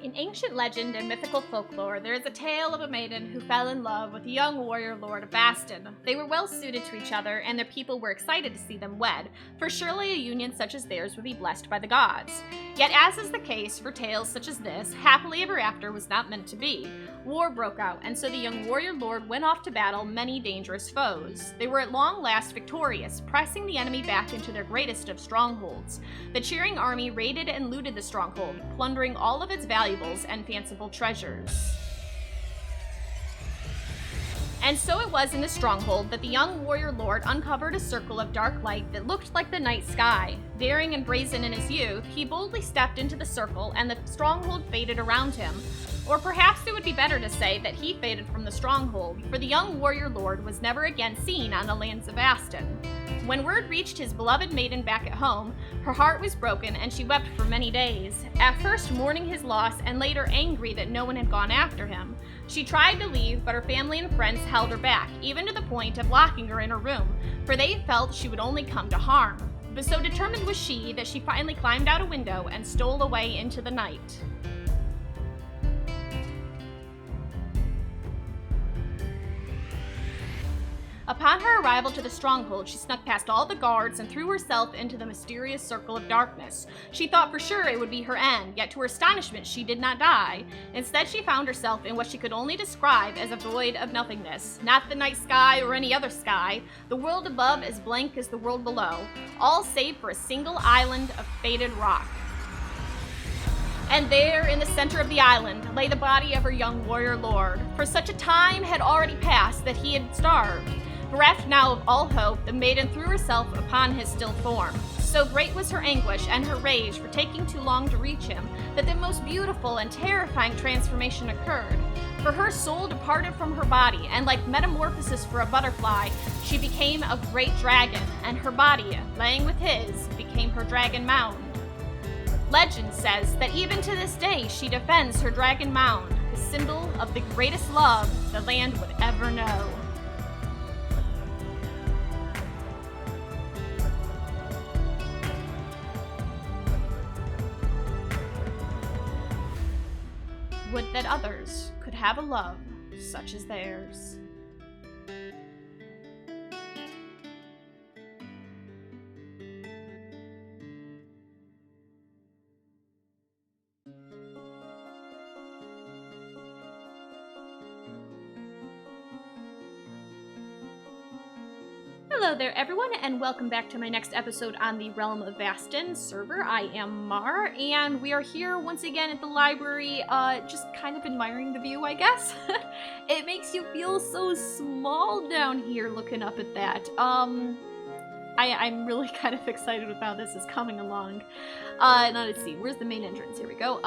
In ancient legend and mythical folklore, there is a tale of a maiden who fell in love with a young warrior lord of Vasten. They were well suited to each other, and their people were excited to see them wed, for surely a union such as theirs would be blessed by the gods. Yet, as is the case for tales such as this, happily ever after was not meant to be. War broke out, and so the young warrior lord went off to battle many dangerous foes. They were at long last victorious, pressing the enemy back into their greatest of strongholds. The cheering army raided and looted the stronghold, plundering all of its valuables and fanciful treasures. And so it was in the stronghold that the young warrior lord uncovered a circle of dark light that looked like the night sky. Daring and brazen in his youth, he boldly stepped into the circle and the stronghold faded around him. Or perhaps it would be better to say that he faded from the stronghold, for the young warrior lord was never again seen on the lands of Vasten. When word reached his beloved maiden back at home, her heart was broken and she wept for many days, at first mourning his loss and later angry that no one had gone after him. She tried to leave, but her family and friends held her back, even to the point of locking her in her room, for they felt she would only come to harm. But so determined was she that she finally climbed out a window and stole away into the night. Upon her arrival to the stronghold, she snuck past all the guards and threw herself into the mysterious circle of darkness. She thought for sure it would be her end, yet to her astonishment she did not die. Instead, she found herself in what she could only describe as a void of nothingness. Not the night sky or any other sky, the world above as blank as the world below, all save for a single island of faded rock. And there, in the center of the island, lay the body of her young warrior lord. For such a time had already passed that he had starved. Bereft now of all hope, the maiden threw herself upon his still form. So great was her anguish and her rage for taking too long to reach him, that the most beautiful and terrifying transformation occurred. For her soul departed from her body, and like metamorphosis for a butterfly, she became a great dragon, and her body, laying with his, became her dragon mound. Legend says that even to this day she defends her dragon mound, the symbol of the greatest love the land would ever know. Would that others could have a love such as theirs. Hello there everyone, and welcome back to my next episode on the Realm of Vasten server. I am Mar, and we are here once again at the library, just kind of admiring the view, I guess. It makes you feel so small down here looking up at that. I'm really kind of excited with how this is coming along. Now let's see, where's the main entrance? Here we go.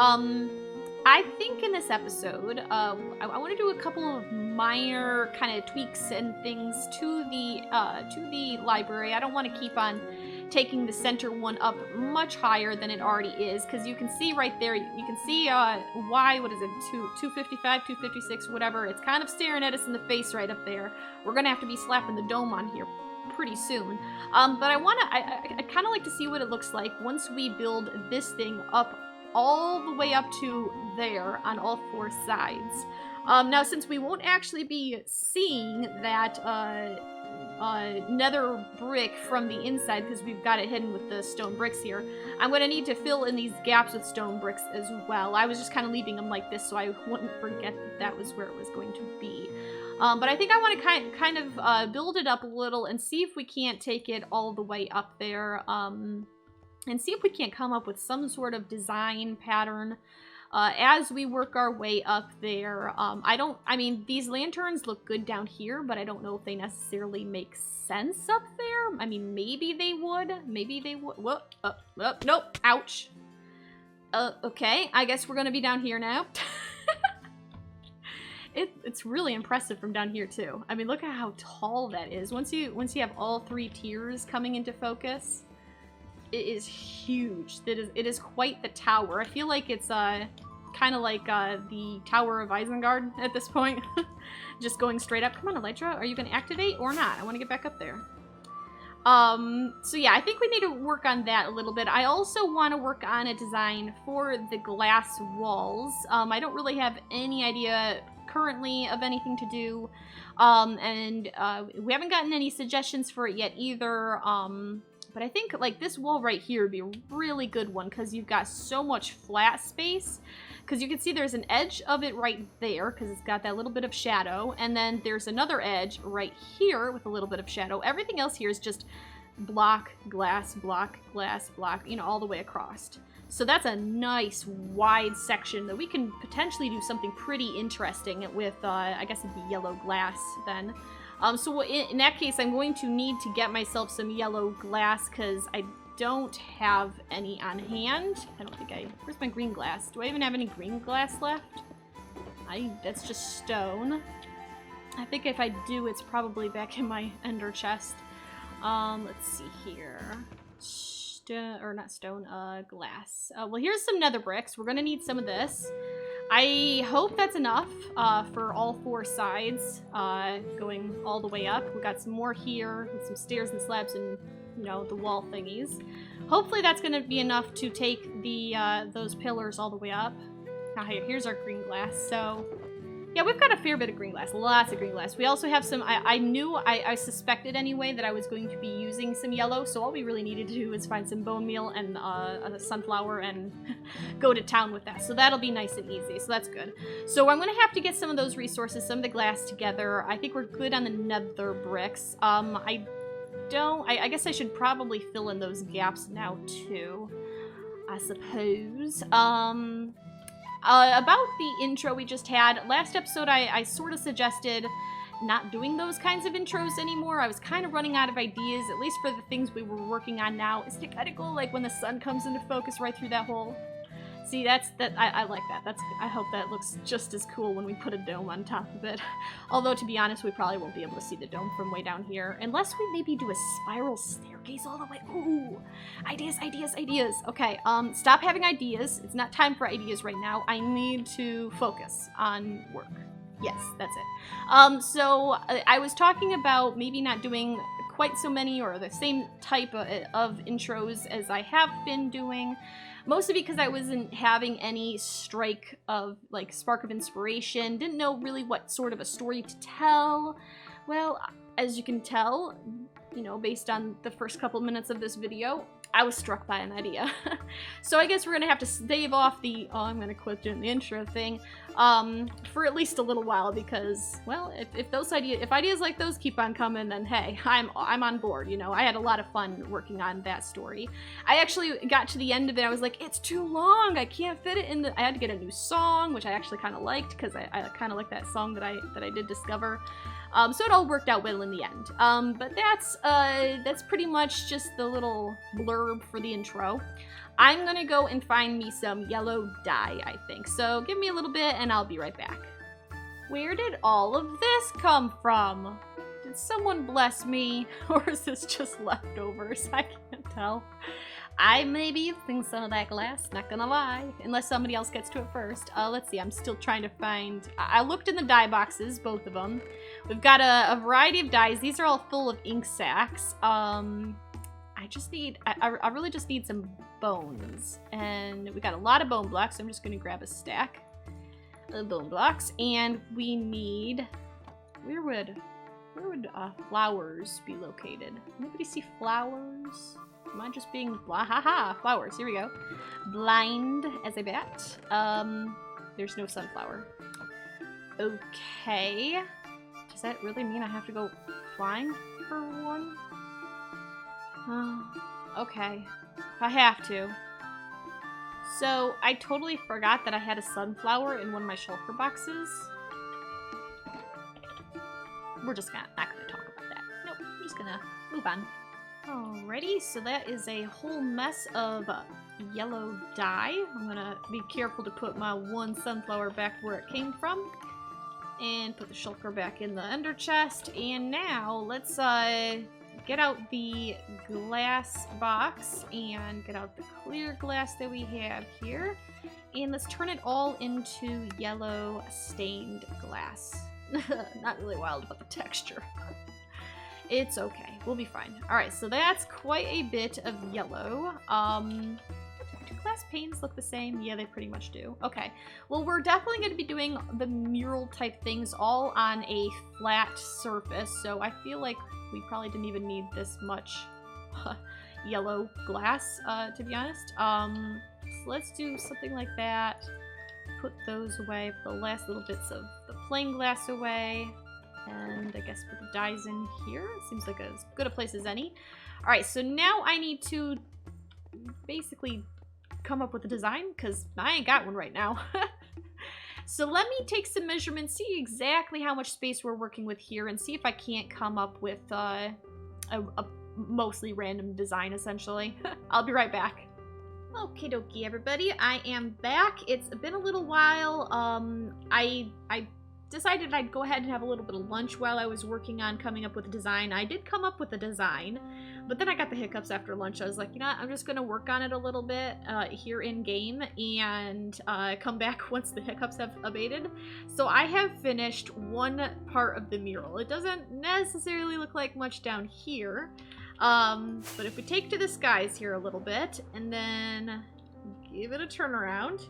I think in this episode, I want to do a couple of minor kind of tweaks and things to the library. I don't want to keep on taking the center one up much higher than it already is, because you can see right there, you can see what is it, 255, 256, whatever. It's kind of staring at us in the face right up there. We're gonna have to be slapping the dome on here pretty soon. But I kind of like to see what it looks like once we build this thing up all the way up to there on all four sides. Now, since we won't actually be seeing that nether brick from the inside, because we've got it hidden with the stone bricks here, I'm going to need to fill in these gaps with stone bricks as well. I was just kind of leaving them like this so I wouldn't forget that was where it was going to be. But I think I want to kind of build it up a little and see if we can't take it all the way up there. And see if we can't come up with some sort of design pattern as we work our way up there. I mean, these lanterns look good down here, but I don't know if they necessarily make sense up there. I mean, maybe they would. Maybe they would. Whoa, nope, ouch. Okay, I guess we're gonna be down here now. It's really impressive from down here, too. I mean, look at how tall that is. Once you have all three tiers coming into focus, it is huge. It is quite the tower. I feel like it's kind of like the Tower of Isengard at this point. Just going straight up. Come on, Elytra. Are you going to activate or not? I want to get back up there. So yeah, I think we need to work on that a little bit. I also want to work on a design for the glass walls. I don't really have any idea currently of anything to do. We haven't gotten any suggestions for it yet either. But I think like this wall right here would be a really good one because you've got so much flat space. Because you can see there's an edge of it right there because it's got that little bit of shadow. And then there's another edge right here with a little bit of shadow. Everything else here is just block, glass, you know, all the way across. So that's a nice wide section that we can potentially do something pretty interesting with, I guess it'd be yellow glass then. So in that case, I'm going to need to get myself some yellow glass because I don't have any on hand. I don't think where's my green glass? Do I even have any green glass left? That's just stone. I think if I do, it's probably back in my ender chest. Let's see here. Glass. Well, here's some nether bricks. We're gonna need some of this. I hope that's enough for all 4 sides, going all the way up. We got some more here, with some stairs and slabs and, you know, the wall thingies. Hopefully that's gonna be enough to take the those pillars all the way up. Now here's our green glass. So yeah, we've got a fair bit of green glass, lots of green glass. We also have some, I suspected anyway that I was going to be using some yellow, so all we really needed to do is find some bone meal and a sunflower and go to town with that. So that'll be nice and easy, so that's good. So I'm gonna have to get some of those resources, some of the glass together. I think we're good on the nether bricks. I guess I should probably fill in those gaps now too, I suppose. About the intro we just had, last episode I sort of suggested not doing those kinds of intros anymore. I was kind of running out of ideas, at least for the things we were working on now. Isn't it kind of cool, like when the sun comes into focus right through that hole? See, I like that. I hope that looks just as cool when we put a dome on top of it. Although, to be honest, we probably won't be able to see the dome from way down here. Unless we maybe do a spiral staircase all the way. Ooh, ideas. Okay, stop having ideas. It's not time for ideas right now. I need to focus on work. Yes, that's it. So I was talking about maybe not doing quite so many or the same type of intros as I have been doing. Mostly because I wasn't having any spark of inspiration, didn't know really what sort of a story to tell. Well, as you can tell, you know, based on the first couple minutes of this video, I was struck by an idea. So I guess we're gonna have to stave off the, I'm gonna quit doing the intro thing, for at least a little while because, well, if ideas like those keep on coming, then hey, I'm on board, you know. I had a lot of fun working on that story. I actually got to the end of it, I was like, it's too long, I can't fit it in I had to get a new song, which I actually kind of liked because I kind of like that song that I did discover. So it all worked out well in the end. But that's pretty much just the little blurb for the intro. I'm gonna go and find me some yellow dye, I think. So give me a little bit and I'll be right back. Where did all of this come from? Did someone bless me? Or is this just leftovers? I can't tell. I may be using some of that glass, not gonna lie, unless somebody else gets to it first. Let's see, I'm still trying to find, I looked in the dye boxes, both of them. We've got a variety of dyes. These are all full of ink sacs. I really just need some bones. And we got a lot of bone blocks, so I'm just gonna grab a stack of bone blocks. And we need, where would flowers be located? Anybody see flowers? Am I just being flowers, here we go. Blind as a bat. There's no sunflower. Okay. Does that really mean I have to go flying for one? Okay. I have to. So, I totally forgot that I had a sunflower in one of my shulker boxes. We're just not gonna talk about that. Nope, we're just gonna move on. Alrighty, so that is a whole mess of yellow dye. I'm gonna be careful to put my one sunflower back where it came from. And put the shulker back in the ender chest. And now, let's get out the glass box and get out the clear glass that we have here. And let's turn it all into yellow stained glass. Not really wild about the texture. It's okay. We'll be fine. All right, so that's quite a bit of yellow. Do glass panes look the same? Yeah, they pretty much do. Okay. Well, we're definitely going to be doing the mural type things all on a flat surface, so I feel like we probably didn't even need this much yellow glass, to be honest. So let's do something like that. Put those away, put the last little bits of the plain glass away, and I guess put the dyes in here. It seems like as good a place as any. All right, so now I need to basically come up with a design, because I ain't got one right now. So let me take some measurements, see exactly how much space we're working with here, and see if I can't come up with a mostly random design, essentially. I'll be right back. Okie dokie, everybody. I am back. It's been a little while. I decided I'd go ahead and have a little bit of lunch while I was working on coming up with a design. I did come up with a design, but then I got the hiccups after lunch. I was like, you know what? I'm just going to work on it a little bit here in game and come back once the hiccups have abated. So I have finished one part of the mural. It doesn't necessarily look like much down here, but if we take to the skies here a little bit and then give it a turnaround,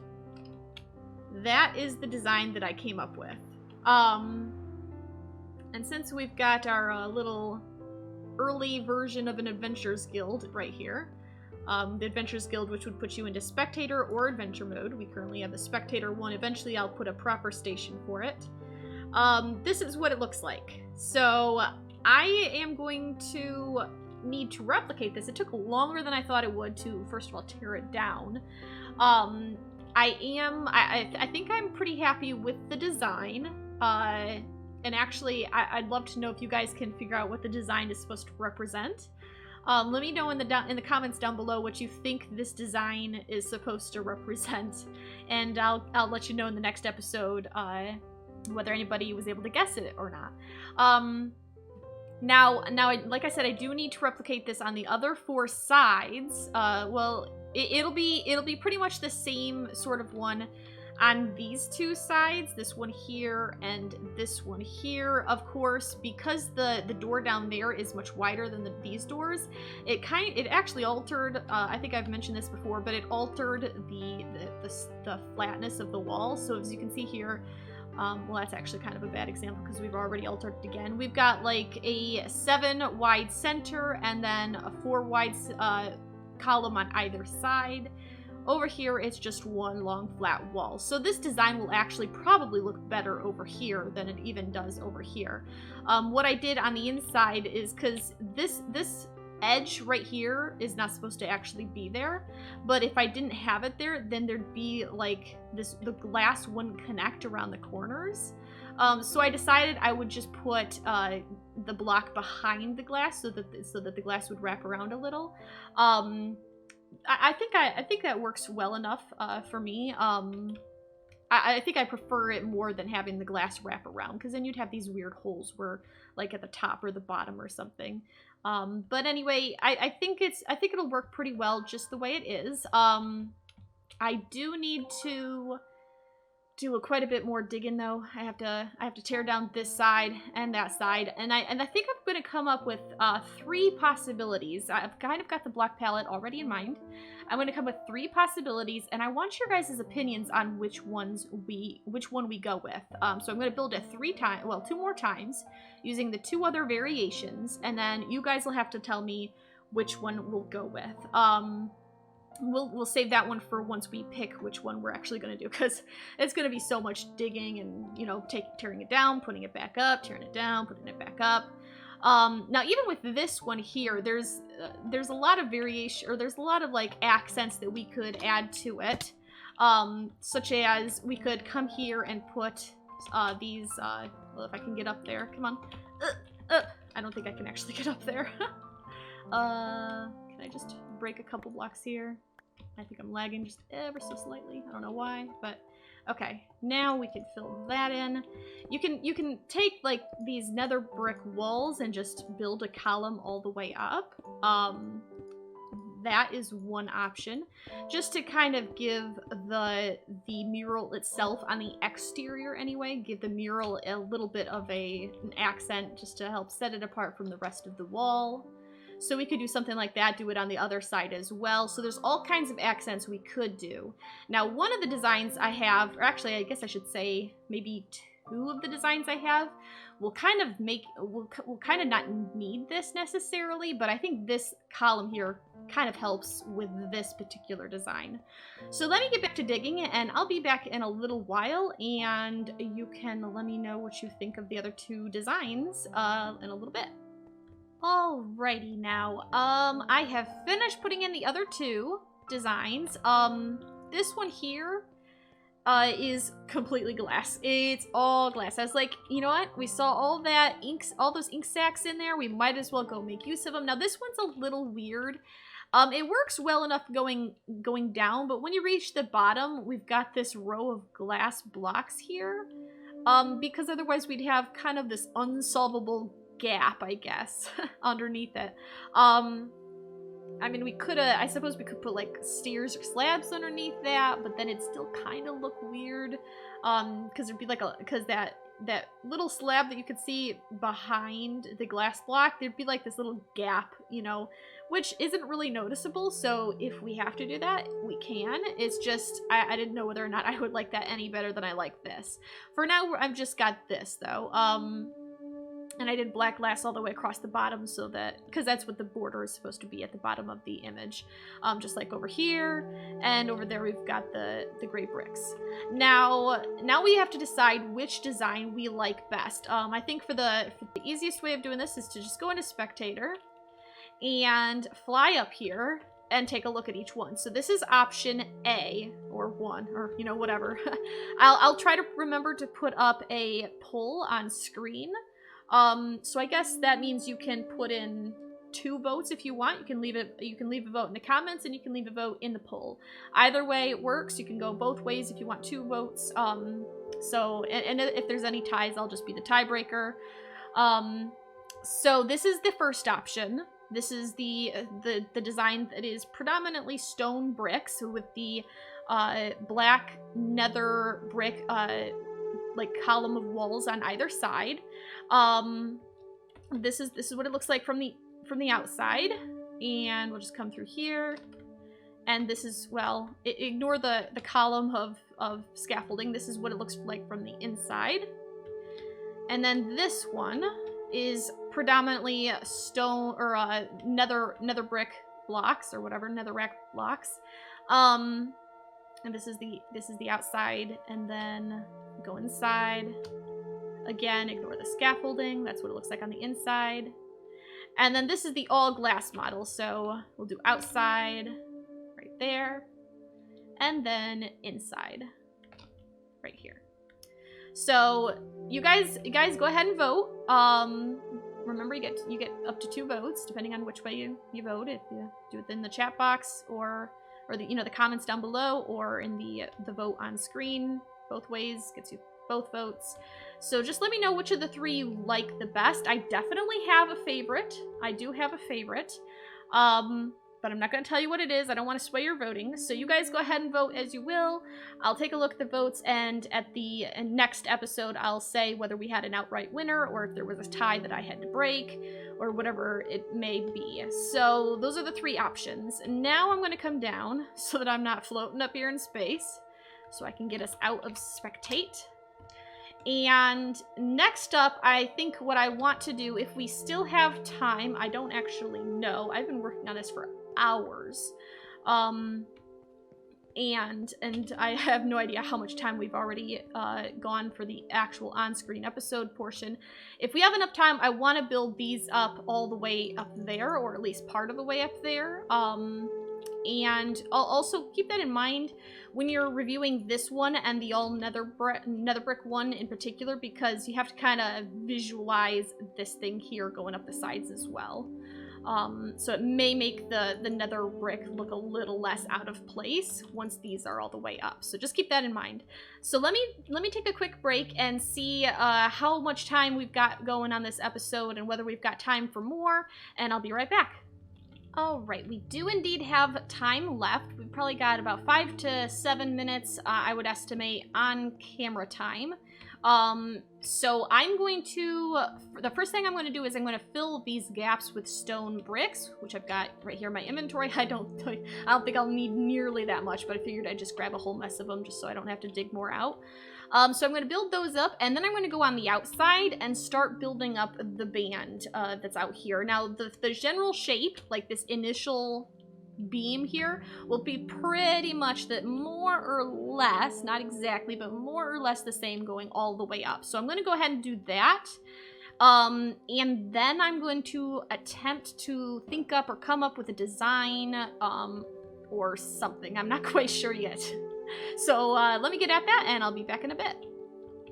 that is the design that I came up with. And since we've got our little early version of an Adventures Guild right here, the Adventures Guild, which would put you into Spectator or Adventure mode. We currently have the Spectator one. Eventually I'll put a proper station for it. This is what it looks like. So I am going to need to replicate this. It took longer than I thought it would to, first of all, tear it down. I think I'm pretty happy with the design. And actually, I'd love to know if you guys can figure out what the design is supposed to represent. Let me know in the comments down below what you think this design is supposed to represent, and I'll let you know in the next episode whether anybody was able to guess it or not. Now, like I said, I do need to replicate this on the other 4 sides. Well, it'll be pretty much the same sort of one on these 2 sides, this one here and this one here. Of course, because the door down there is much wider than these doors, it actually altered, I think I've mentioned this before, but it altered the flatness of the wall. So as you can see here, well, that's actually kind of a bad example because we've already altered it again. We've got like a 7 wide center and then a 4 wide column on either side. Over here, it's just one long flat wall. So this design will actually probably look better over here than it even does over here. What I did on the inside is, because this edge right here is not supposed to actually be there, but if I didn't have it there, then there'd be like the glass wouldn't connect around the corners. So I decided I would just put the block behind the glass so that the glass would wrap around a little. I think that works well enough for me. I think I prefer it more than having the glass wrap around, because then you'd have these weird holes where, like at the top or the bottom or something. But anyway, I think it'll work pretty well just the way it is. I do need to do quite a bit more digging though. I have to tear down this side and that side, and I think I'm going to come up with 3 possibilities. I've kind of got the block palette already in mind. I'm going to come with 3 possibilities, and I want your guys' opinions on which one we go with. So I'm going to build it 2 more times using the 2 other variations, and then you guys will have to tell me which one we'll go with. We'll save that one for once we pick which one we're actually going to do, because it's going to be so much digging and, you know, tearing it down, putting it back up, tearing it down, putting it back up. Now, even with this one here, there's a lot of variation, or there's a lot of like accents that we could add to it, such as we could come here and put these. Well, if I can get up there, come on. I don't think I can actually get up there. Can I just break a couple blocks here? I think I'm lagging just ever so slightly. I don't know why, but okay. Now we can fill that in. You can take like these nether brick walls and just build a column all the way up. that is one option, just to kind of give the mural itself on the exterior anyway, give the mural a little bit of an accent just to help set it apart from the rest of the wall. So we could do something like that, do it on the other side as well. So there's all kinds of accents we could do. Now, one of the designs I have, or actually I guess I should say maybe two of the designs I have, will kind of not need this necessarily, but I think this column here kind of helps with this particular design. So let me get back to digging, and I'll be back in a little while, and you can let me know what you think of the other two designs in a little bit. Alrighty now, I have finished putting in the other two designs. This one here is completely glass. It's all glass. I was like, you know what? We saw all that inks, all those ink sacs in there. We might as well go make use of them. Now this one's a little weird. It works well enough going down, but when you reach the bottom, we've got this row of glass blocks here. Because otherwise we'd have kind of this unsolvable gap, I guess, underneath it. I mean, we could have, I suppose we could put like stairs or slabs underneath that, but then it'd still kind of look weird, because there'd be like because that little slab that you could see behind the glass block, there'd be like this little gap, you know, which isn't really noticeable. So if we have to do that, we can. It's just, I didn't know whether or not I would like that any better than I like this. For now, I've just got this though. And I did black glass all the way across the bottom, so that, because that's what the border is supposed to be at the bottom of the image. Just like over here, and over there we've got the gray bricks. Now we have to decide which design we like best. I think for the easiest way of doing this is to just go into Spectator and fly up here and take a look at each one. So this is option A, or 1, or, you know, whatever. I'll try to remember to put up a poll on screen. So I guess that means you can put in 2 votes if you want. You can leave a vote in the comments, and you can leave a vote in the poll. Either way it works. You can go both ways if you want 2 votes. So if there's any ties, I'll just be the tiebreaker. So this is the first option. This is the design that is predominantly stone bricks with the black nether brick like column of walls on either side. This is what it looks like from the outside, and we'll just come through here, and this is, well, ignore the column of scaffolding. This is what it looks like from the inside. And then this one is predominantly stone or nether brick blocks, or whatever, netherrack blocks. And this is the outside, and then go inside. Again, ignore the scaffolding. That's what it looks like on the inside. And then this is the all glass model. So we'll do outside right there, and then inside right here. So you guys go ahead and vote. Remember, you get up to 2 votes depending on which way you vote. If you do it in the chat box or the comments down below, or in the vote on screen. Both ways gets you both votes. So just let me know which of the 3 you like the best. I definitely have a favorite. I do have a favorite. But I'm not going to tell you what it is. I don't want to sway your voting. So you guys go ahead and vote as you will. I'll take a look at the votes, and at the next episode, I'll say whether we had an outright winner, or if there was a tie that I had to break, or whatever it may be. So those are the 3 options. Now I'm going to come down so that I'm not floating up here in space, so I can get us out of Spectate. And next up, I think what I want to do, if we still have time, I don't actually know. I've been working on this for hours. And I have no idea how much time we've already gone for the actual on-screen episode portion. If we have enough time, I want to build these up all the way up there, or at least part of the way up there. And I'll also keep that in mind when you're reviewing this one and the all nether brick one in particular, because you have to kind of visualize this thing here going up the sides as well. So it may make the nether brick look a little less out of place once these are all the way up. So just keep that in mind. So let me take a quick break and see how much time we've got going on this episode, and whether we've got time for more, and I'll be right back. All right, we do indeed have time left. We've probably got about 5 to 7 minutes, I would estimate, on camera time. So I'm going to, the first thing I'm going to do is I'm going to fill these gaps with stone bricks, which I've got right here in my inventory. I don't think I'll need nearly that much, but I figured I'd just grab a whole mess of them just so I don't have to dig more out. So I'm going to build those up, and then I'm going to go on the outside and start building up the band that's out here. Now, the general shape, like this initial beam here, will be pretty much that more or less, not exactly, but more or less the same going all the way up. So I'm going to go ahead and do that. And then I'm going to attempt to think up or come up with a design or something. I'm not quite sure yet. So let me get at that, and I'll be back in a bit.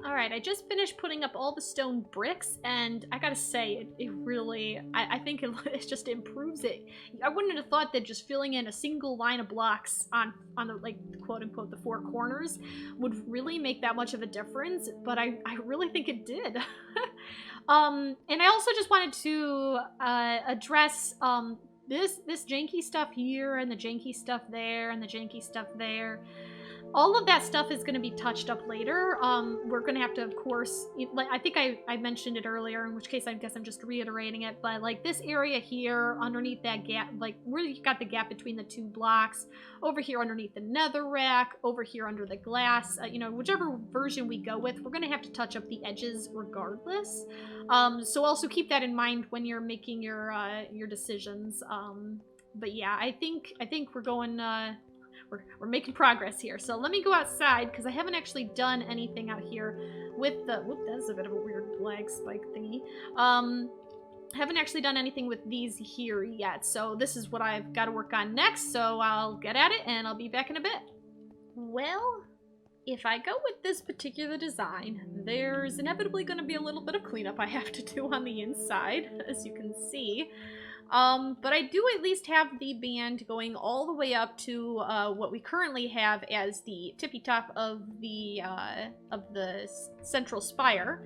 Alright, I just finished putting up all the stone bricks, and I gotta say, it really, I think it just improves it. I wouldn't have thought that just filling in a single line of blocks on the, like, quote-unquote, the 4 corners would really make that much of a difference, but I really think it did. And I also just wanted to address this janky stuff here, and the janky stuff there, and the janky stuff there. All of that stuff is going to be touched up later. We're going to have to, of course, I think I mentioned it earlier, in which case I guess I'm just reiterating it, but like this area here, underneath that gap, like where you got the gap between the 2 blocks, over here underneath the nether rack, over here under the glass, you know, whichever version we go with, we're going to have to touch up the edges regardless. So also keep that in mind when you're making your decisions. But yeah, I think we're going, we're making progress here. So let me go outside, because I haven't actually done anything out here with the, whoop, that is a bit of a weird lag spike thingy. Haven't actually done anything with these here yet. So this is what I've got to work on next. So I'll get at it, and I'll be back in a bit. Well, if I go with this particular design, there's inevitably going to be a little bit of cleanup I have to do on the inside, as you can see. But I do at least have the band going all the way up to what we currently have as the tippy top of the central spire.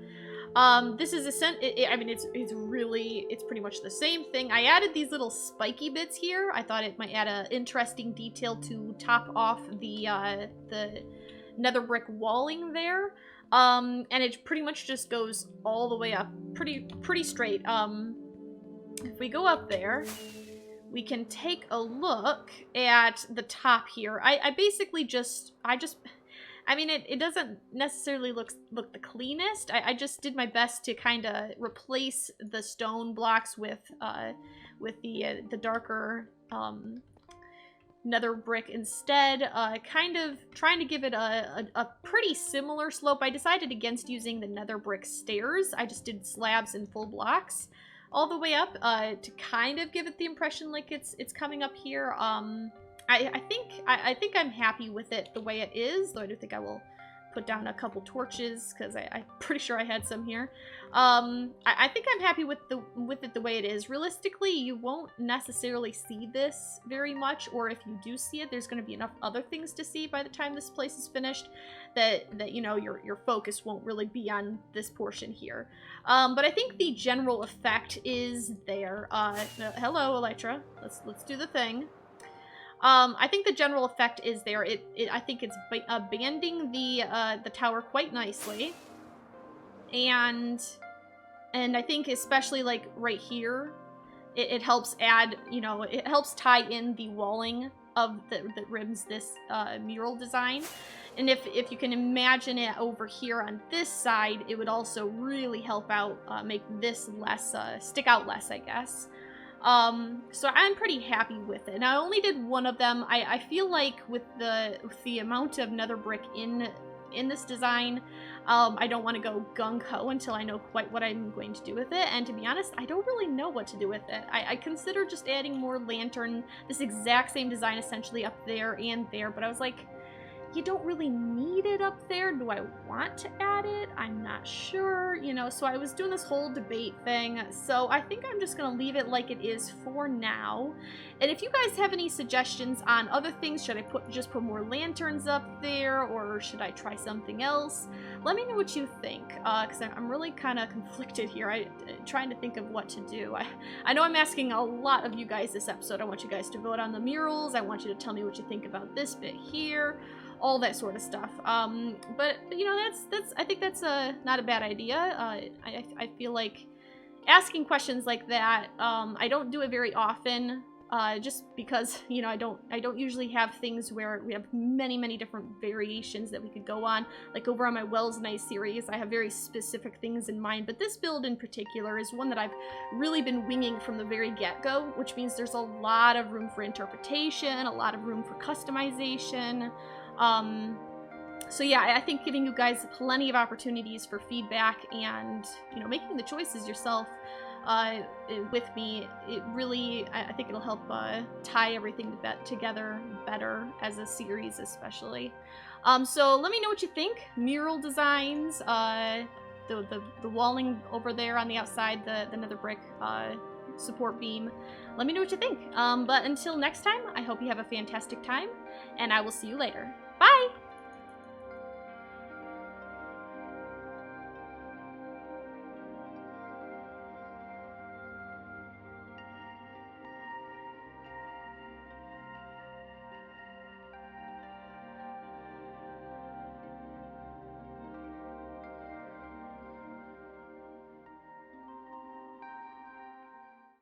This is I mean, it's pretty much the same thing. I added these little spiky bits here. I thought it might add an interesting detail to top off the nether brick walling there. And it pretty much just goes all the way up, pretty straight. If we go up there, we can take a look at the top here. I basically just, I mean, it doesn't necessarily look the cleanest. I just did my best to kind of replace the stone blocks with the darker nether brick instead, kind of trying to give it a pretty similar slope. I decided against using the nether brick stairs. I just did slabs and full blocks all the way up to kind of give it the impression like it's coming up here. I think I'm happy with it the way it is, though I do think I will put down a couple torches, because I'm pretty sure I had some here. I think I'm happy with it the way it is. Realistically, you won't necessarily see this very much, or if you do see it, there's going to be enough other things to see by the time this place is finished that you know, your focus won't really be on this portion here. But I think the general effect is there. Hello, Elytra. Let's do the thing. I think the general effect is there. I think it's banding the tower quite nicely, and I think especially like right here, it helps add, you know, it helps tie in the walling of that rims this mural design. And if you can imagine it over here on this side, it would also really help out make this less stick out less, I guess. So I'm pretty happy with it. Now, I only did one of them. I feel like with the amount of nether brick in this design, I don't want to go gung-ho until I know quite what I'm going to do with it. And to be honest, I don't really know what to do with it. I consider just adding more lantern, this exact same design essentially up there and there, but I was like, you don't really need it up there. Do I want to add it? I'm not sure, you know, so I was doing this whole debate thing. So I think I'm just going to leave it like it is for now. And if you guys have any suggestions on other things, should I just put more lanterns up there, or should I try something else? Let me know what you think, because I'm really kind of conflicted here. I'm trying to think of what to do. I know I'm asking a lot of you guys this episode. I want you guys to vote on the murals. I want you to tell me what you think about this bit here. All that sort of stuff. But you know, that's I think that's not a bad idea. I feel like asking questions like that, I don't do it very often, just because, you know, I don't usually have things where we have many different variations that we could go on. Like over on my Wells Night series, I have very specific things in mind, but this build in particular is one that I've really been winging from the very get-go, which means there's a lot of room for interpretation, a lot of room for customization. So yeah, I think giving you guys plenty of opportunities for feedback and, you know, making the choices yourself with me, it really, I think it'll help tie everything together better as a series especially. So let me know what you think. Mural designs, the walling over there on the outside, the nether brick support beam. Let me know what you think. But until next time, I hope you have a fantastic time, and I will see you later. Bye!